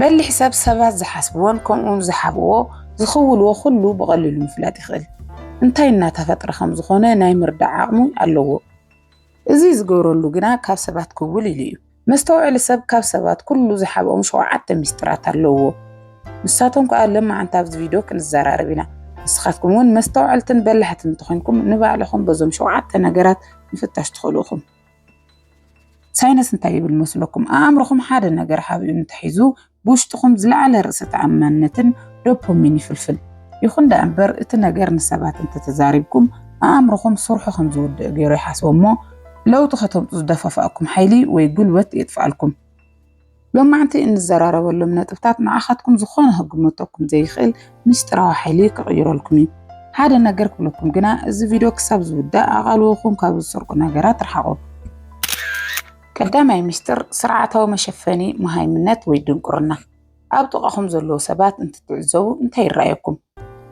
بل حساب سبات زحسبون كمون زحبوه زخولو كله بقليل مفلات يخل انتي ناتفتر خمز خونه ناي مردع عقمو اللوو ازي زقورولو جنا كاب سبات كوولي ليو مستوعي لسب كاب سبات كله زحبوه مش وعدت مسترات اللوو مساتهم قال لما عن تابز فيديو كنزارار بينا نسخاتكمون مستوعلتن بلحتن تخينكم نبالخم بزوم شو عدت نقرات نفتش تخلوكم ساينس انتاي بالمسلكم امركم حدا نقر حابيو نتحيزو بوشتكم زلعل رأسة عمانتن دوبامين فلفل يخون دا امبر اتنقر نسابات انت تزاربكم امركم صرحكم زود غيرو يحاسبوا مو لو تخطهم تصدفا فاكم حيلي ويقول وات يدفعلكم لما عنتي ان الزرارة واللو من تفتات مع اخاتكم زخونها قمتكم زي خيل مشتراوا حيلي كغيرو لكم هذا نقركم لكم قنا از فيديو كساب زود دا اغالوكم كابو سرقو نقرات رحقو قدامي مستر سرعته ومشفاني مهيمنات ويدنقرنا أبطقهم زلو سبات انت تعزو انتي رأيكم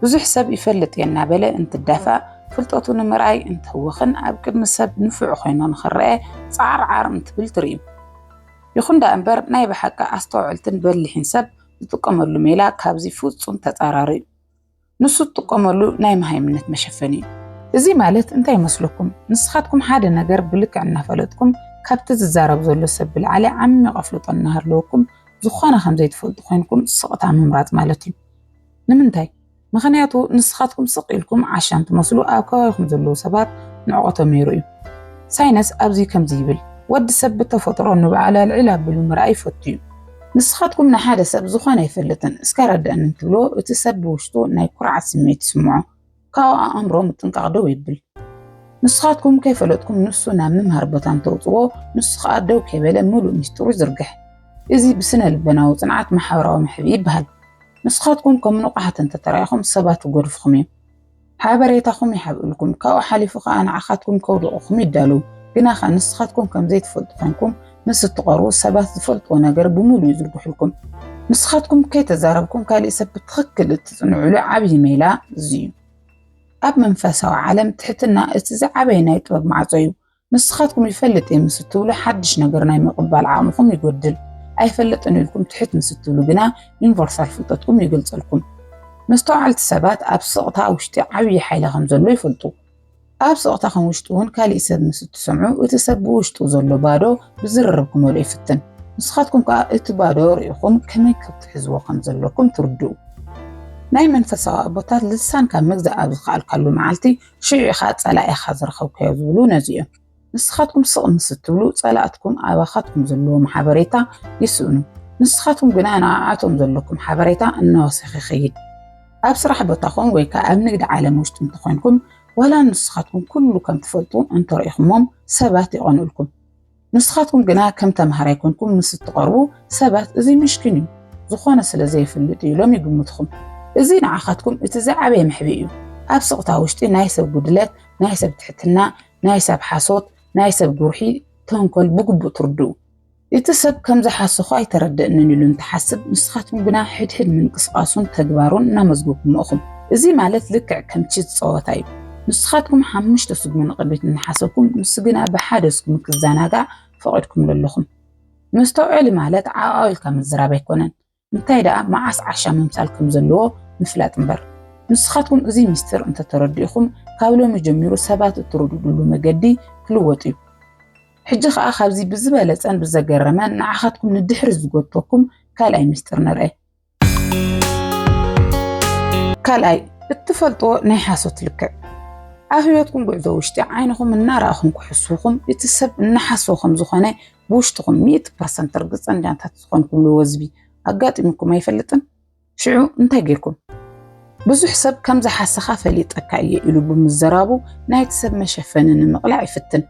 بزو حساب يفلت ينابلة انت الدافع فلتوتو نمرأي انت هوخن أبكد مساب نفع خينا نخرأي صعر عارم انت بالتريم يخون دا أنبر نايب حقا أستوعلتن باللي حنساب يتقمرلو ميلا كابزي فوتسون تتعراري نسو تقمرلو ناي مهيمنات مشفاني ازي مالت انتي مسلوكم نسخاتكم حادة نقر بلك عنا فلتكم كابت تزارب زلو سبل على عمي غفلط النهر لوكم زخانة خمزي تفلط خوينكم سقطع ممرات مالتي نمنتاي مخنياتو نسخاتكم سقيلكم عشان تمثلوا آكايكم زلو سبات نعقطة ميروي ساينس أبزي كم زيبل ود سب تفطروا نبع على العلاب بالمرأي فتيو نسخاتكم نحادة سب زخانة يفلتن اسكارد أن انتبلو اتسب وشتو ناي كرعة سميت سمعو كاو أمرو متنقعدو يبل نسخاتكم كيف لتكم نسو نامم هربتان توطوه نسخات دو كيبالا مولو مستوري زرقح إزي بسنة لبنا وصنعات محاورة ومحبيب بهال نسخاتكم كم نقحة تترايخم سبات وقرف خميم حابريتاكم يحبقلكم كاو حالفو أنا عخاتكم كودو أخمي دالو بناخا نسخاتكم كم زيت فلط خانكم نس التقارو سبات فلط ونقر بمولو يزرقح لكم نسخاتكم كي تزاربكم كالي سبت خكل تتصنعوا لعبي ميلا زيو أب منفسه وعالم تحتنا اتزعبينا يطبب مع زيو نسخاتكم يفلت مستولو حدش نقرنا يمقبال عامكم يقدل أي فلت أنو لكم تحت مستولو بنا ينفرصال فلتتكم يقلت لكم مستوعل تسابات أب سقطة وشتي عوي حيلة خمزلو يفلتو أب سقطة خموشتوهن كالي إساد مستو سمعو وتسابو وشتو زلو بادو بزرربكم ولي فتن نسخاتكم كا اتبادو ريخم كمي كبتحزوا خمزلوكم تردو ناي منفسه أبوتات لسان كان مجزء أبقال كالو معالتي شيء خات صلاة خازر خوك يزولو نزيو نسخاتكم سقم ستولو صلاةتكم أباخاتكم زلو محابريتا يسونو نسخاتكم قنانا عاتم زلوكم حابريتا أنه سخيخيد أبصراح بوتاخون ويكا أبنقد عالم وشتم تخوينكم ولا نسخاتكم كله كم تفلطون أنتو رأيخمهم سبات يغنولكم نسخاتكم قنا كم تمهريكونكم نستقربو سبات زي مشكنين زخونا سلازي في اللي لهم يقمتكم إزين عاخاتكم اتزعبي محبيو أبسقطا وشتي نايسب قدلات نايسب تحتنا نايسب حاسوت نايسب قروحي تنكل بقبو تردو يتسب كم زحاسو خاي ترد أنني لن تحسب نسخاتكم بنا حد من قصقاسون تقبارون نامزقوكم أخم إزي مالت لكع كم تشيت صوتايب نسخاتكم حمش تسوق من قبيت نحاسوكم نسقنا بحادثكم كالزاناقع فقدكم للخم مستوعي مالت عائل كم الزرابة يكونن انتي دا معاس عشا ممثالكم زلوه مفلات مبر نسخاتكم ازي مستر انت ترديخم كابلو مجميرو سبات تردو له مقدي كلووتيو حجي خا خابزي بزبالتان بزقرمان نعاخاتكم ندحر زقوتوكم كالاي مستر نرأي كالاي اتفلطو نيحاسوت لك عافيتكم بعدو وشتي عينكم النار اخم كحسوكم يتسب نحاسوكم زخاني بوشتكم 100% ترقص عندي انت تسخونكم لوزبي أقاط منكم ما يفلتن شعو انتا جيركم بزو حساب كم زحاسخا فليت أكاية إلو بمزرابو نايت سب مشفانن المقلع يفتن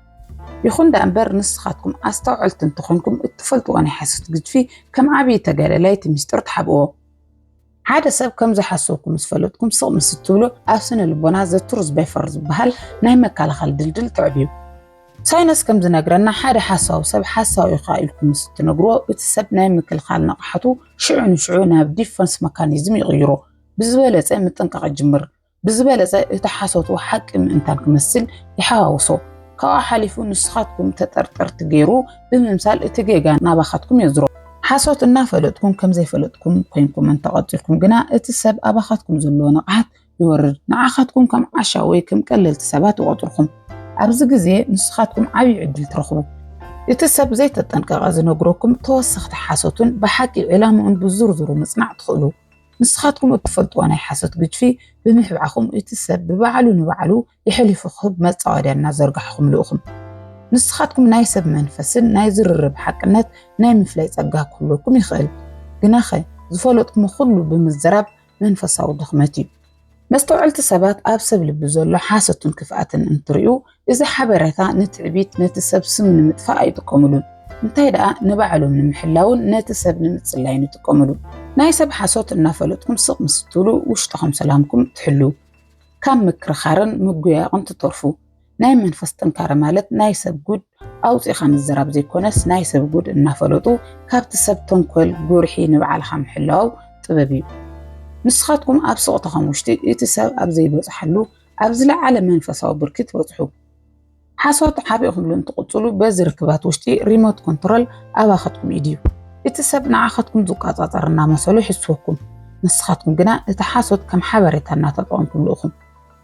يخون دا أنبار نسخاتكم أستوعلتن تخونكم اتفلتو غاني حاسوت قد فيه كم عبي تقال لايت مستر تحبوه عادة سب كم زحاسوكم سفلتكم صغ مستولو أفسن البنازة ترز بيفرز بهال نايمك على خال دلدل تعبيو ساينس كم زنقرنا حدا حاساو سب حاساو يخايلكم ستنقروا وتسب نايمك الخال نقحتو شعونا بديفنس ميكانيزم يغيرو بزبالة زي متنقع الجمر بزبالة زي يتحاسوتو حق انتان كمثل يحاوصو كوا حالفو نسخاتكم تترتر تغيرو بمثال اتجيغا ناباخاتكم يزرو ሓሶት እናፈለጥኩም ከም ዘይፈለጥኩም ኮይንኩም እንተቐፂልኩም ግና እቲ ሰብ ኣባኻትኩም ዘሎ ንቕሓት ይወርድ። ንዓኻትኩም ከም ዓሻ ወይ ከም ቀለልቲ ሰባት ይቆጥርኩም። ኣብዚ ግዜ ንስኻትኩም ዓብይ ዕድል ትረኽቡ። እቲ ሰብ ዘይተጠንቀቐ ዝነግረኩም ተወሰኽቲ ሓሶትን ብሓቂ ዕላምኡን ብዝርዝሩ ምጽናዕ ትኽእሉ። ንስኻትኩም እትፈልጥዎ ናይ ሓሶት ግድፊ ብምሕብዓኹም እቲ ሰብ ብባዕሉ ንባዕሉ ይሕሊፉ ክህብ መጻወድያና ዘርጋሕኹም ልኡኹም። ንስኻትኩም ናይ ሰብ መንፈስን ናይ ዝርርብ ሓቅነት ናይ ምፍላይ ጸጋ ክህልወኩም ይኽእል። ግናኸ ዝፈለጥኩም ኩሉ ብምዝራብ መንፈሳዊ ድኽመት እዩ። መስተውዕልቲ ሰባት ኣብ ሰብ ልቢ ዘሎ ሓሶትን ክፍኣትን እንትርእዩ እዚ ሓበሬታ ንትዕቢት ነቲ ሰብ ስም ንምጥፋእ ኣይጥቀሙሉን። እንታይ ደኣ ንባዕሎም ንምሕላውን ነቲ ሰብ ንምጽላይን ይጥቀሙሉ። ናይ ሰብ ሓሶት እናፈለጥኩም ስቕ ምስ ትብሉ ውሽጥኹም ሰላምኩም ትሕሉ። ካብ ምክርኻርን ምጉያቕን ትተርፉ። ናይ መንፈስ ጥንካረ ማለት ናይ ሰብ ጉድ ኣውፂኻ ምዝራብ ዘይኮነስ ናይ ሰብ ጉድ እናፈለጡ ካብቲ ሰብ ተንኮል ጉርሒ ንባዕልኻ ምሕላው ጥበብ እዩ። ንስኻትኩም ኣብ ስቕትኹም ውሽጢ እቲ ሰብ ኣብ ዘይበጽሐሉ ኣብ ዝለዓለ መንፈሳዊ ብርኪ ትበጽሑ። ሓሶት ሓቢእኹምሉ እንትቕጽሉ በዚ ርክባት ውሽጢ ሪሞት ኮንትሮል ኣባኻትኩም ኢድዩ። እቲ ሰብ ንዓኻትኩም ዝቋጻጸር እናመሰሉ ይሕስወኩም። ንስኻትኩም ግና እቲ ሓሶት ከም ሓበሬታ እናተጠቐምኩም ልኡኹም።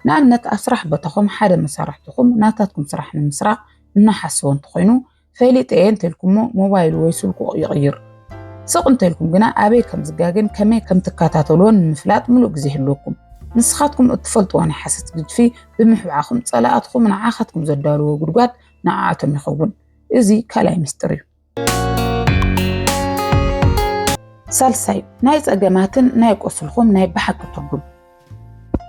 ንኣብነት ኣብ ስራሕ ቦታኹም ሓደ መሳርሕትኹም ናታትኩም ስራሕ ንምስራቕ እናሓሰቦ እንተኾይኑ ፈሊጥ እየ እንተኢልኩሞ ሞባይል ወይ ስልኩ ይቕይር። ስቕ እንተኢልኩም ግና ኣበይ ከም ዝጋግን ከመይ ከም ትከታተልዎን ንምፍላጥ ምሉእ ግዜ ይህልወኩም። ንስኻትኩም እትፈልጥዎ ናይ ሓሰት ግድፊ ብምሕብዓኹም ጸላእትኹም ንዓኻትኩም ዘዳልዎ ጉድጓድ ንዓዓቶም ይኸውን። እዚ ካልኣይ ምስጢር እዩ። ሳልሳይ ናይ ጸገማትን ናይ ቆስልኹም ናይ ብሓቂ ትርጉም።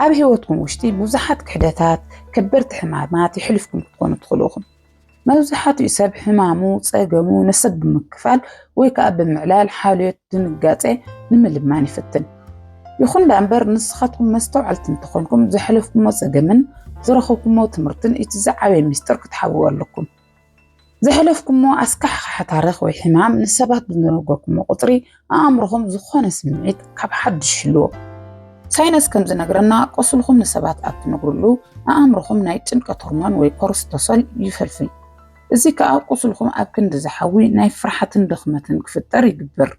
ኣብ ህይወትኩም ውሽጢ ብዙሓት ክሕደታት ከበድቲ ሕማማት ይሕልፍኩም ክትኮኑ ትኽእሉ ኢኹም። መብዛሕትኡ ሰብ ሕማሙ ጸገሙ ንሰብ ብምክፋል ወይ ከዓ ብምዕላል ሓልዮት ድንጋጼ ንምልማን ይፍትን። ይኹን እምበር ንስኻትኩም መስተውዓልቲ እንትኾንኩም ዘሕለፍኩሞ ጸገምን ዝረኸብኩሞ ትምህርትን እቲ ዝዓበየ ምስጢር ክትሓብኡ ኣለኩም። ዘሕለፍኩሞ ኣስካሕ ታሪኽ ወይ ሕማም ንሰባት ብዝነገርኩሞ ቁፅሪ ኣእምሮኹም ዝኾነ ስምዒት ካብ ሓድሽ ይህልዎ። ሳይንስ ከም ዝነግረና ቆስልኹም ንሰባት ኣብ ትነግሩሉ ኣእምሮኹም ናይ ጭንቀት ሆርሞን ወይ ኮርቲሶል ይፈልፍል። እዚ ከዓ ቆስልኹም ኣብ ክንዲ ዝሓዊ ናይ ፍርሓትን ድኽመትን ክፍጠር ይግብር።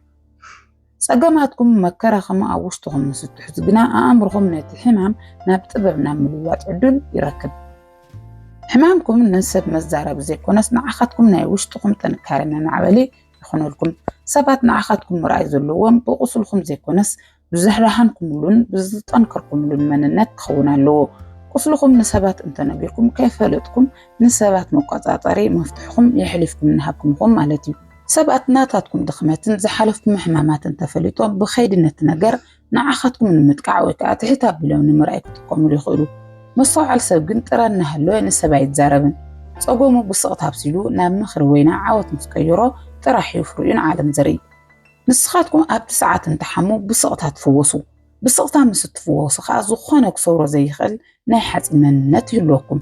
ጸገማትኩም መከራኸማ ኣብ ውሽጥኹም ንስትሕዙ ግና ኣእምሮኹም ነቲ ሕማም ናብ ጥበብ ናብ ምልዋጥ ዕድል ይረክብ። ሕማምኩም ንሰብ መዛረብ ዘይኮነስ ንዓኻትኩም ናይ ውሽጥኹም ጥንካረ መማዕበሊ ይኾነልኩም። ሰባት ንዓኻትኩም ምርኣይ ዘለዎም ብቁስልኩም ዘይኮነስ ብዝሕራሃንኩምሉን ብዝጠንከርኩምሉን መንነት ክኸውን ኣለዎ። ቁስልኩም ንሰባት እንተነጊርኩም ከይፈለጥኩም ንሰባት መቆጻጸሪ መፍትሕኩም የሕሊፍኩም ንሃብኩምኹም ማለት እዩ። ሰባት ናታትኩም ድኽመትን ዝሓለፍኩም ሕማማትን ተፈሊጦም ብኸይዲ ነቲ ነገር ንዓኻትኩም ንምጥቃዕ ወይ ከዓ ትሕት ኣቢሎም ንምርኣይ ክጥቀሙሉ ይኽእሉ። መስተውዓል ሰብ ግን ጥረ እናሃለወ ንሰብ ኣይዛረብን። ጸጎሙ ብስቕታ ኣብሲሉ ናብ ምኽሪ ወይ ናብ ዓወት ምስ ቀይሮ ጥራሕ ይፍርዩን ዓለም ዘርኢ። ንስኻትኩም ኣብቲ ሰዓት እንተሓሙ ብስቕታ ትፍወሱ። ብስቕታ ምስ ትፍወሱ ከዓ ዝኾነ ክሰብሮ ዘይኽእል ናይ ሓፂን መንነት ይህልወኩም።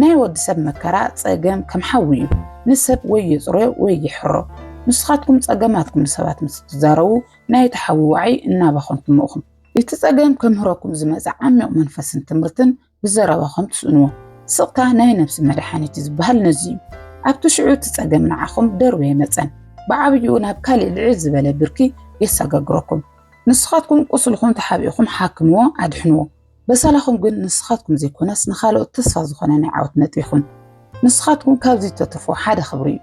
ናይ ወዲ ሰብ መከራ ጸገም ከም ሓዊ እዩ። ንሰብ ወይ የጽረዮ ወይ ይሕሮ። ንስኻትኩም ጸገማትኩም ንሰባት ምስ ትዛረቡ ናይ ተሓዊ ዋዕይ እናባኸንኩም ኢኹም። እቲ ጸገም ከምህረኩም ዝመጽእ ዓሚቕ መንፈስን ትምህርትን ብዘረባኹም ትስእንዎ። ስቕታ ናይ ነፍሲ መድሓኒት ዝበሃል ነዚ እዩ። ኣብቲ ሽዑ እቲ ጸገም ንዓኹም ደርበ መጸን ብዓብዩ ናብ ካልእ ልዕል ዝበለ ብርኪ የሰጋግረኩም። ንስኻትኩም ቁስልኩም ተሓቢእኹም ሓክምዎ ኣድሕንዎ። በሰላኹም ግን ንስኻትኩም ዘይኮነስ ንኻልኦት ተስፋ ዝኾነ ናይ ዓወት ነጥቢ ይኹን። ንስኻትኩም ካብዚ ተትርፎ ሓደ ክብሪ እዩ።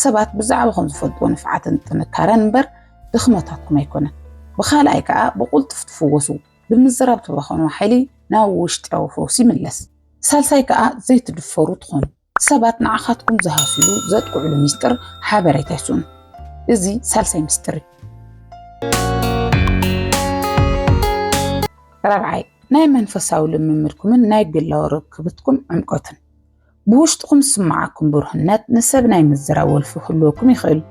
ሰባት ብዛዕባኹም ዝፈልጥዎ ንፍዓትን ጥንካረን እምበር ድኽመታትኩም ኣይኮነን። ብኻልኣይ ከዓ ብቁልጡፍ ትፍወሱ። ብምዝራብ ትባኸኑ ሓይሊ ናብ ውሽጣዊ ፈውሲ ይምለስ። ሳልሳይ ከዓ ዘይትድፈሩ ትኾኑ። ሰባት ንዓኻትኩም ዝሃስሉ ዘጥቅዕሉ ምስጢር ሓበሬታ ይስኡኑ። እዚ ሳልሳይ ምስጢር እዩ። ራብዓይ ናይ መንፈሳዊ ልምምድኩምን ናይ ግላዊ ርክብትኩም ዕምቆትን። ብውሽጥኩም ዝስማዓኩም ብሩህነት ንሰብ ናይ ምዝራብ ወልፊ ክህልወኩም ይኽእል።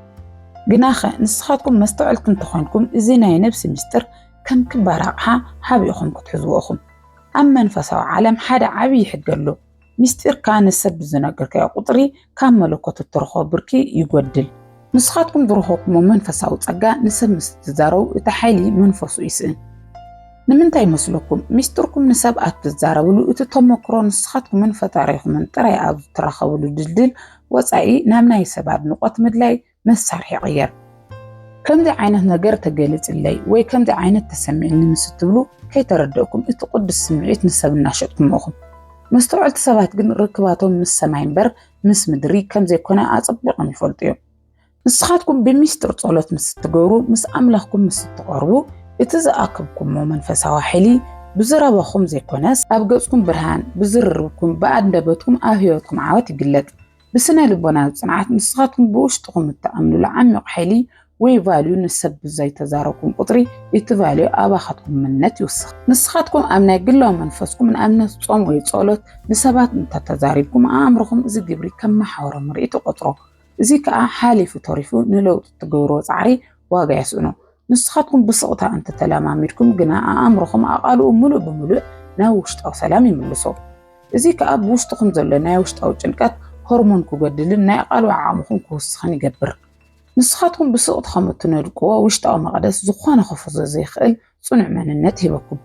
ግናኸ ንስኻትኩም መስተውዕልቲ እንተኾንኩም እዚ ናይ ነብሲ ምስጢር ከም ክባር ኣቕሓ ሓቢእኹም ክትሕዝዎ ኢኹም። ኣብ መንፈሳዊ ዓለም ሓደ ዓብይ ሕጊ ኣሎ። ምስጢርካ ንሰብ ብዝነገርካዮ ቁፅሪ ካብ መለኮት እትረኽቦ ብርኪ ይጎድል። ንስኻትኩም ዝረኸብኩሞ መንፈሳዊ ጸጋ ንሰብ ምስ ትዛረቡ እቲ ሓይሊ መንፈሱ ይስእን። ንምንታይ ይመስለኩም? ምስጢርኩም ንሰብ ኣትዛረብሉ እቲ ተመክሮ ንስኻትኩምን ፈጣሪኹምን ጥራይ ኣብ ዝትረኸብሉ ድልድል ወፃኢ ናብ ናይ ሰብ ኣድንቖት ምድላይ መሳርሒ ይቕየር። ከምዚ ዓይነት ነገር ተገለጽለይ ወይ ከምዚ ዓይነት ተሰሚዕኒ ምስ ትብሉ ከይተረድእኩም እቲ ቅዱስ ስምዒት ንሰብ እናሸጥኩም ኢኹም። መስተውዕልቲ ሰባት ግን ርክባቶም ምስ ሰማይ እምበር ምስ ምድሪ ከም ዘይኮነ ኣጸቢቖም ይፈልጡ እዮም። ንስኻትኩም ብምስጢር ጸሎት ምስ ትገብሩ ምስ ኣምላኽኩም ምስ ትቐርቡ እቲ ዝኣክብኩሞ መንፈሳዊ ሓይሊ ብዝረበኹም ዘይኮነስ ኣብ ገጽኩም ብርሃን ብዝርርብኩም ብኣንደበትኩም ኣብ ህይወትኩም ዓወት ይግለጥ። ብስነ ልቦና ጽንዓት ንስኻትኩም ብውሽጥኩም እትኣምኑሉ ዓሚቕ ሓይሊ ወይ ቫልዩ ንሰብ ዘይተዛረብኩም ቁጥሪ እቲ ቫልዩ ኣባኻትኩም መንነት ይውስኽ። ንስኻትኩም ኣብ ናይ ግላዊ መንፈስኩም ንኣብነት ጾም ወይ ጸሎት ንሰባት እንተተዛሪብኩም ኣእምሮኹም እዚ ግብሪ ከም ማሕበረ ምርኢት ይቆጥሮ። እዚ ከዓ ሓሊፉ ተሪፉ ንለውጢ ትገብሮ ጻዕሪ ዋጋ የስእኖ። ንስኻትኩም ብስቕታ እንተተለማሚድኩም ግና ኣእምሮኹም ኣቓልኡ ሙሉእ ብምሉእ ናብ ውሽጣዊ ሰላም ይምልሶ። እዚ ከዓ ብውሽጥኩም ዘሎ ናይ ውሽጣዊ ጭንቀት ሆርሞን ክጎድልን ናይ ቃልዋ ዓቕምኩም ክውስኽን ይገብር። ንስኻትኩም ብስቕትኩም እትነድቅዎ ውሽጣዊ መቕደስ ዝኾነ ክፍዞ ዘይኽእል ጽኑዕ መንነት ሂበኩም።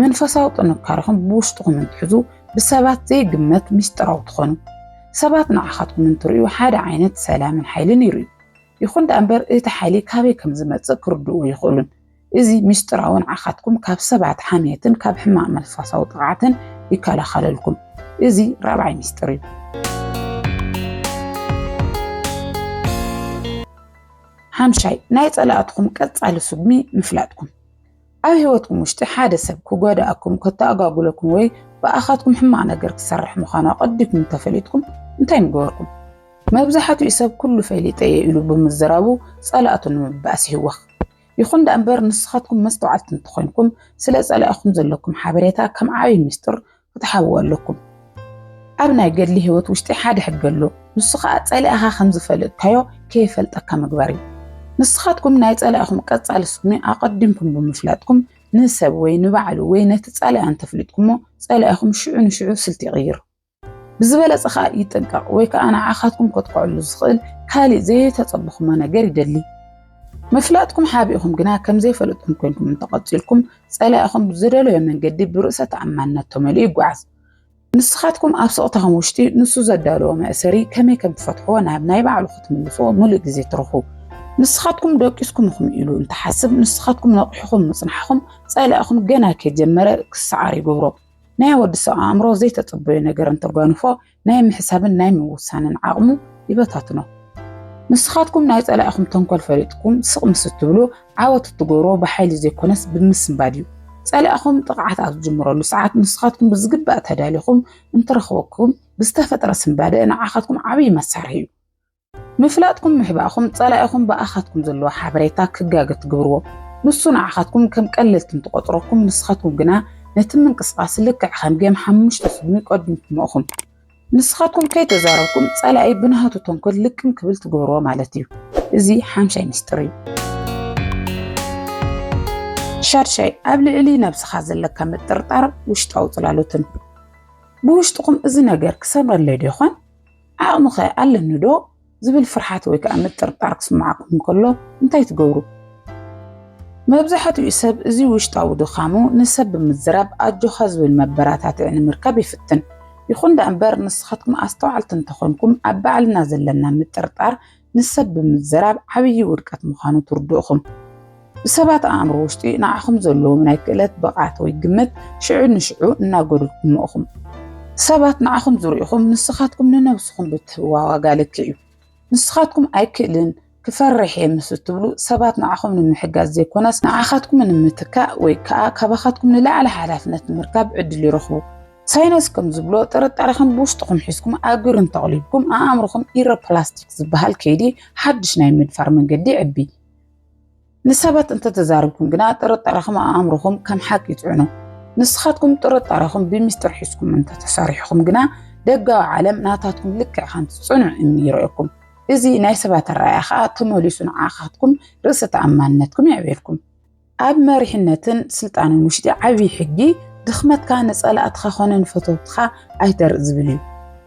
መንፈሳዊ ጥንካሬኹም ብውሽጥኩም እንትሕዙ ብሰባት ዘይግመት ምስጢራዊ ትኾኑ። ሰባት ንዓኻትኩም እንትርእዩ ሓደ ዓይነት ሰላምን ሓይልን ይርእዩ። ይኹን እምበር እቲ ሓይሊ ካበይ ከም ዝመጽእ ክርድኡ ይኽእሉን። እዚ ምስጢራውን ዓኻትኩም ካብ ሰባት ሓሜትን ካብ ሕማቕ መንፈሳዊ ጥቕዓትን ይከላኸለልኩም። እዚ ራብዓይ ምስጢር እዩ። ሓምሻይ ናይ ጸላእትኩም ቀጻሊ ስጉሚ ምፍላጥኩም። ኣብ ህይወትኩም ውሽጢ ሓደ ሰብ ክጎዳእኩም ከተኣጓጉለኩም ወይ ብኣኻትኩም ሕማቕ ነገር ክሰርሕ ምዃኑ ቀዲኩም ተፈሊጥኩም እንታይ ምገበርኩም? መብዛሕትኡ ሰብ ኩሉ ፈሊጠ ኢሉ ብምዝራቡ ጸላእቱ ንምባእስ ይህወኽ። ይኹን እምበር ንስኻትኩም መስተውዓልቲ እንትኾንኩም ስለ ጸላእኹም ዘለኩም ሓበሬታ ከም ዓብይ ምስጢር ክትሓብኡ ኣለኩም። ኣብ ናይ ገድሊ ህይወት ውሽጢ ሓደ ሕጊ ኣሎ። ንሱ ከዓ ጸላእኻ ከም ዝፈልጥካዮ ከይፈልጠካ ምግባር እዩ። ንስኻትኩም ናይ ጸላእኹም ቀጻሊ ስጉሚ ኣቐዲምኩም ብምፍላጥኩም ንሰብ ወይ ንባዕሉ ወይ ነቲ ጸላእ እንተፍሊጥኩሞ ጸላእኹም ሽዑ ንሽዑ ስልቲ ይቕይር። ብዝበለጸ ከዓ ይጥንቀቕ ወይ ከዓ ንዓኻትኩም ከጥቅዕሉ ዝኽእል ካልእ ዘይተጸበኹሞ ነገር ይደሊ። ምፍላጥኩም ሓቢእኹም ግና ከም ዘይፈለጥኩም ኮይንኩም እንተቐፂልኩም ጸላእኹም ዝደለዮ መንገዲ ብርእሰ ተኣማንነት ተመሊኡ ይጓዓዝ። ንስኻትኩም ኣብ ስቕታኹም ውሽጢ ንሱ ዘዳለዎ መእሰሪ ከመይ ከም ትፈትሕዎ ናብ ናይ ባዕሉ ክትምልስዎ ሙሉእ ግዜ ትረኽቡ። ንስኻትኩም ደቂስኩም ኢኹም ኢሉ እንተሓስብ ንስኻትኩም ነቕሒኹም ምጽናሕኹም ጸላእኹም ገና ከይጀመረ ክሰዓር ይገብሮ። ናይ ወዲሰብ ኣእምሮ ዘይተጸበዮ ነገር እንተጓንፎ ናይ ምሕሳብን ናይ ምውሳንን ዓቕሙ ይበታትኖ። ንስኻትኩም ናይ ጸላእኹም ተንኮል ፈሊጥኩም ስቕ ምስ ትብሉ ዓወት ትገብሮ ብሓይሊ ዘይኮነስ ብምስንባድ እዩ። ጸላእኹም ጥቕዓት ኣብ ዝጅምረሉ ሰዓት ንስኻትኩም ብዝግባእ ተዳሊኹም እንትረኽበኩም ብዝተፈጥረ ስንባደ ንዓኻትኩም ዓብይ መሳርሒ እዩ። ምፍላጥኩም ምሕባእኹም ጸላእኹም ብኣኻትኩም ዘለዎ ሓበሬታ ክጋገ ትገብርዎ። ንሱ ንዓኻትኩም ከም ቀለልቲ እንትቆጥረኩም ንስኻትኩም ግና ነቲ ምንቅስቓስ ልክዕ ከም ጌም 5 ስጉሚ ቀዲምኩም ኢኹም። ንስኻትኩም ከይተዛረብኩም ጸላኢ ብናሃቱ ተንኮል ልክም ክብል ትገብርዎ ማለት እዩ። እዚ ሓምሻይ ምስጢር እዩ። ሻድሻይ ኣብ ልዕሊ ነብስኻ ዘለካ ምጥርጣር ውሽጣዊ ጽላሎትን። ብውሽጥኩም እዚ ነገር ክሰምረለይ ዶ ይኾን ዓቕሚ ኸ ኣለኒ ዶ ዝብል ፍርሓት ወይ ከዓ ምጥርጣር ክስማዓኩም ከሎ እንታይ ትገብሩ? መብዛሕትኡ ሰብ እዚ ውሽጣዊ ድኻሙ ንሰብ ብምዝራብ ኣጆኻ ዝብል መበራታትዒ ንምርካብ ይፍትን። ይኹን እምበር ንስኻትኩም ኣስተውዓልቲ እንተኾንኩም ኣብ ባዕልና ዘለና ምጥርጣር ንሰብ ብምዝራብ ዓብይ ውድቀት ምዃኑ ትርድእኹም። ብሰባት ኣእምሮ ውሽጢ ንዓኹም ዘለዎም ናይ ክእለት ብቕዓት ወይ ግምት ሽዑ ንሽዑ እናጎደልኩም ኢኹም። ሰባት ንዓኹም ዝርእኹም ንስኻትኩም ንነብስኹም ብትህብዋ ዋጋ ልክዕ እዩ። ንስኻትኩም ኣይክእልን ክፈርሕ ምስ ትብሉ ሰባት ንዓኹም ንምሕጋዝ ዘይኮነስ ንዓኻትኩም ንምትካእ ወይ ከዓ ካባኻትኩም ንላዕሊ ሓላፍነት ንምርካብ ዕድል ይረኽቡ። ሳይንስ ከም ዝብሎ ጥርጣሬኹም ብውሽጥኩም ሒዝኩም ኣብ ግርን ተቕሊብኩም ኣእምሮኹም ኢሮፕላስቲክ ዝበሃል ከይዲ ሓድሽ ናይ ምድፋር መንገዲ ይዕቢ። ንሰባት እንተተዛሪብኩም ግና ጥርጣሬኹም ኣእምሮኹም ከም ሓቂ ይጽዕኖ። ንስኻትኩም ጥርጣሬኹም ብምስጢር ሒዝኩም እንተተሰሪሕኩም ግና ደጋዊ ዓለም ናታትኩም ልክዕ ሓንቲ ጽኑዕ እምኒ ይርአኩም። እዚ ናይ ሰባት ኣረኣእያ ከዓ ተመሊሱ ንዓኻትኩም ርእሰ ተኣማንነትኩም ይዕብየልኩም። ኣብ መሪሕነትን ስልጣንን ውሽጢ ዓብይ ሕጊ ድኽመትካ ንጸላእትኻ ኾነ ንፈተውትኻ ኣይተርኢ ዝብል እዩ።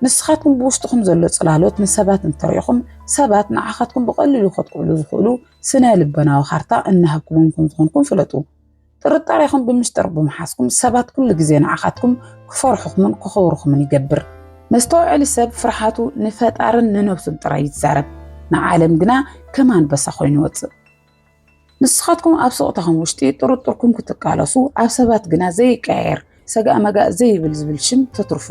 ንስኻትኩም ብውሽጥኩም ዘሎ ጽላሎት ንሰባት እንተሪኢኹም ሰባት ንዓኻትኩም ብቐሊሉ ከጥቅዕሉ ዝኽእሉ ስነ ልበናዊ ካርታ እናሃብኩሞም ከም ዝኾንኩም ፍለጡ። ጥርጣሬኹም ብምስጢር ብምሓዝኩም ሰባት ኩሉ ግዜ ንዓኻትኩም ክፈርሑኹምን ክኽብሩኹምን ይገብር። መስተውዕሊ ሰብ ፍርሓቱ ንፈጣርን ንነብሱን ጥራይ ይዛረብ፣ ንዓለም ግና ከም ኣንበሳ ኮይኑ ይወፅእ። ንስኻትኩም ኣብ ስቕታኹም ውሽጢ ጥርጥርኩም ክትቃለሱ ኣብ ሰባት ግና ዘይቀየር ሰጋእ መጋእ ዘይብል ዝብል ሽም ተትርፉ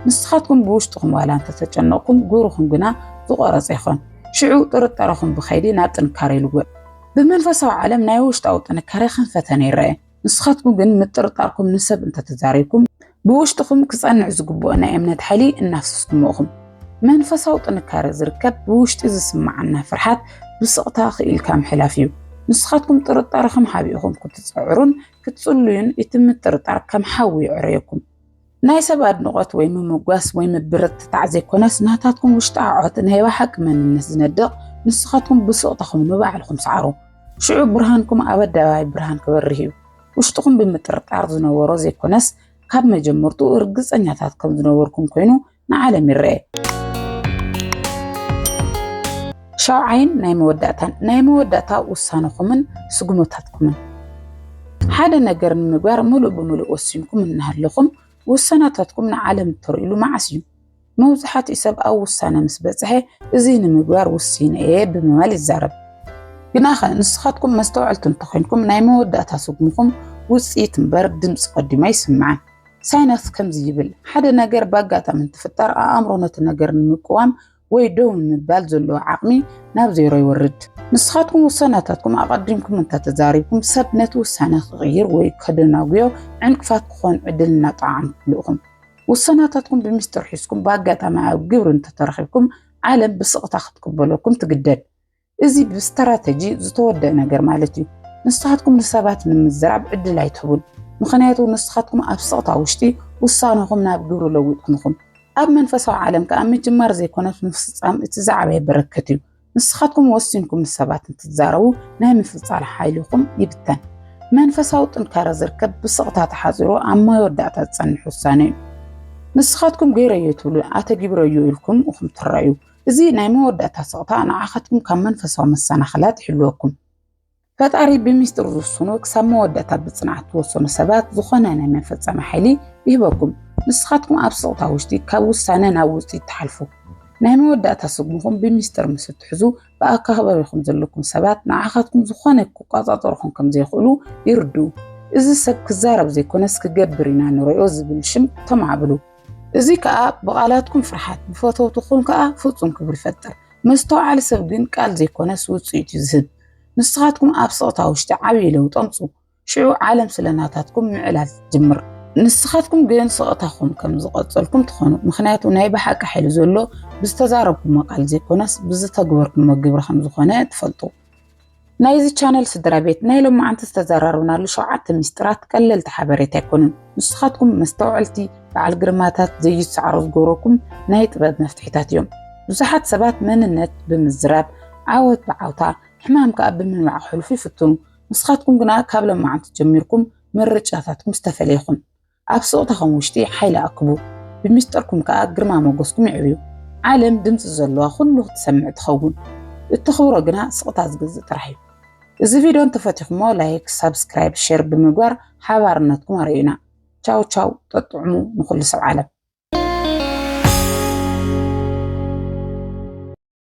ንስኻትኩም ብውሽጥኹም ዋላ እንተተጨነቕኩም ጉሩኹም ግና ዝቆረፀ ይኾን ሽዑ ጥርጣረኹም ብኸይዲ ናብ ጥንካረ ይልወጥ ብመንፈሳዊ ዓለም ናይ ውሽጣዊ ጥንካረ ክንፈተነ ይረአ ንስኻትኩም ግን ምጥርጣርኩም ንሰብ እንተተዛሪብኩም ብውሽጥኹም ክጸንዕ ዝግብኦ ናይ እምነት ሓይሊ እናፍሰስኩምኹም መንፈሳዊ ጥንካረ ዝርከብ ብውሽጢ ዝስማዓና ፍርሓት ብስቕታ ክኢልካ ምሕላፍ እዩ ንስኻትኩም ጥርጣርኹም ሓቢእኹም ክትጽዕሩን ክትጽልዩን እቲ ምጥርጣር ከም ሓዊ ይዕረየኩም ናይ ሰብ ኣድንቖት ወይ ምምጓስ ወይ ምብርትታዕ ዘይኮነስ ናታትኩም ውሽጣዊ ዓወት ናይ ባሓቂ መንነት ዝነድቕ ንስኻትኩም ብስቕታኹም ንባዕልኩም ሰዓሩ ሽዑ ብርሃንኩም ኣብ ኣደባባይ ብርሃን ክበርህ እዩ ውሽጥኩም ብምጥርጣር ዝነበሮ ዘይኮነስ ካብ መጀመርቱ እርግጸኛታት ከም ዝነበርኩም ኮይኑ ንዓለም ይረአ ሻውዓይን ናይ መወዳእታ ውሳነኹምን ስጉሞታትኩምን ሓደ ነገር ንምግባር ሙሉእ ብምሉእ ወሲንኩም እናሃለኹም ውሳናታትኩም ንዓለም እትርእይሉ መዓስ እዩ መብዛሕትኡ ሰብ ኣብ ውሳነ ምስ በጽሐ እዚ ንምግባር ወሲነ እየ ብምባል ይዛረብ ግናኸ ንስኻትኩም መስተውዕልቲ እንተኾንኩም ናይ መወዳእታ ስጉምኩም ውጽኢት እምበር ድምፂ ቀዲማ ይስምዓን ሳይንስ ከምዚ ይብል ሓደ ነገር ባጋጣሚ እንትፍጠር ኣእምሮ ነቲ ነገር ንምቅዋም ወይ ደው ንምባል ዘለዎ ዓቕሚ ናብ ዜሮ ይወርድ ንስኻትኩም ውሳናታትኩም ኣቐዲምኩም እንተተዛሪብኩም ሰብ ነቲ ውሳነ ክቕይር ወይ ከደናጉዮ ዕንቅፋት ክኾን ዕድል እናጠዓም ትልእኹም ውሳናታትኩም ብምስጢር ሒዝኩም ባጋጣሚ ኣብ ግብሪ እንተተረኺብኩም ዓለም ብስቕታ ክትቅበለኩም ትግደድ እዚ ብስትራቴጂ ዝተወደአ ነገር ማለት እዩ ንስኻትኩም ንሰባት ንምዝራብ ዕድል ኣይትህቡን ምክንያቱ ንስኻትኩም ኣብ ስቕታ ውሽጢ ውሳነኹም ናብ ግብሪ ለዊጥኩምኹም ኣብ መንፈሳዊ ዓለም ከዓ ምጅማር ዘይኮነስ ምፍጻም እቲ ዝዓበየ በረከት እዩ ንስኻትኩም ወሲንኩም ንሰባት እንትዛረቡ ናይ ምፍጻል ሓይልኩም ይብተን መንፈሳዊ ጥንካረ ዝርከብ ብስቕታ ተሓፂሩ ኣብ መወዳእታ ዝጸንሕ ውሳነ እዩ ንስኻትኩም ገይረዮ ትብሉ ኣተጊብረዮ ኢልኩም እኹም ትረኣዩ እዚ ናይ መወዳእታ ስቕታ ንዓኻትኩም ካብ መንፈሳዊ መሰናኽላት ይሕልወኩም ፈጣሪ ብምስጢር ዝውስኑ ክሳብ መወዳእታ ብጽንዓት ትወሰኑ ሰባት ዝኾነ ናይ መፈጸሚ ሓይሊ ይህበኩም ንስኻትኩም ኣብ ስቕታ ውሽጢ ካብ ውሳነ ናብ ውጽኢት ትሓልፉ ናይ መወዳእታ ስጉምኩም ብምስጢር ምስ እትሕዙ ብኣከባቢኹም ዘለኩም ሰባት ንዓኻትኩም ዝኾነ ክቆጻጸርኩም ከም ዘይኽእሉ ይርድኡ እዚ ሰብ ክዛረብ ዘይኮነስ ክገብር ኢና ንሪኦ ዝብል ሽም ተማዕብሉ እዚ ከዓ ብቓላትኩም ፍርሓት ብፈተውትኩም ከዓ ፍጹም ክብሪ ይፈጥር መስተውዓሊ ሰብ ግን ቃል ዘይኮነስ ውጽኢት ይዝህብ ንስኻትኩም ኣብ ስቕታ ውሽጢ ዓብዪ ለውጢ ኣምፁ ሽዑ ዓለም ስለናታትኩም ምዕላል ጅምር ንስኻትኩም ግን ስቕታኹም ከም ዝቐጸልኩም ትኾኑ ምክንያቱ ናይ ባሓቂ ሓይሊ ዘሎ ብዝተዛረብኩም ቃል ዘይኮነስ ብዝተግበርኩም ግብሪ ከም ዝኾነ ትፈልጡ ናይዚ ቻነል ስድራ ቤት ናይ ሎማዓንቲ ዝተዘራርብናሉ 7 ምስጢራት ቀለልቲ ሓበሬታ ኣይኮኑን ንስኻትኩም መስተውዕልቲ በዓል ግርማታት ዘይሰዓሩ ዝገብረኩም ናይ ጥበብ መፍትሒታት እዮም ብዙሓት ሰባት መንነት ብምዝራብ ዓወት ብዓውታ ሕማም ከዓ ብምንባዕ ክሕልፉ ይፍትኑ ንስኻትኩም ግና ካብ ሎማዓንቲ ጀሚርኩም ምርጫታትኩም ዝተፈለየ ኣብ ስቕታኹም ውሽጢ ሓይሊ ኣክቡ ብምስጢርኩም ከዓ ግርማ ሞገስኩም ይዕብዩ ዓለም ድምፂ ዘለዋ ኩሉ ክትሰምዕ ትኸውን እትኽብሮ ግና ስቕታ ዝግዝእ ጥራሕ እዩ እዚ ቪድዮ እንተፈቲኹሞ ላይክ ሰብስክራይብ ሼር ብምግባር ሓባርነትኩም ኣርዩና ቻው ቻው ተጥዕሙ ንኩሉ ሰብ ዓለም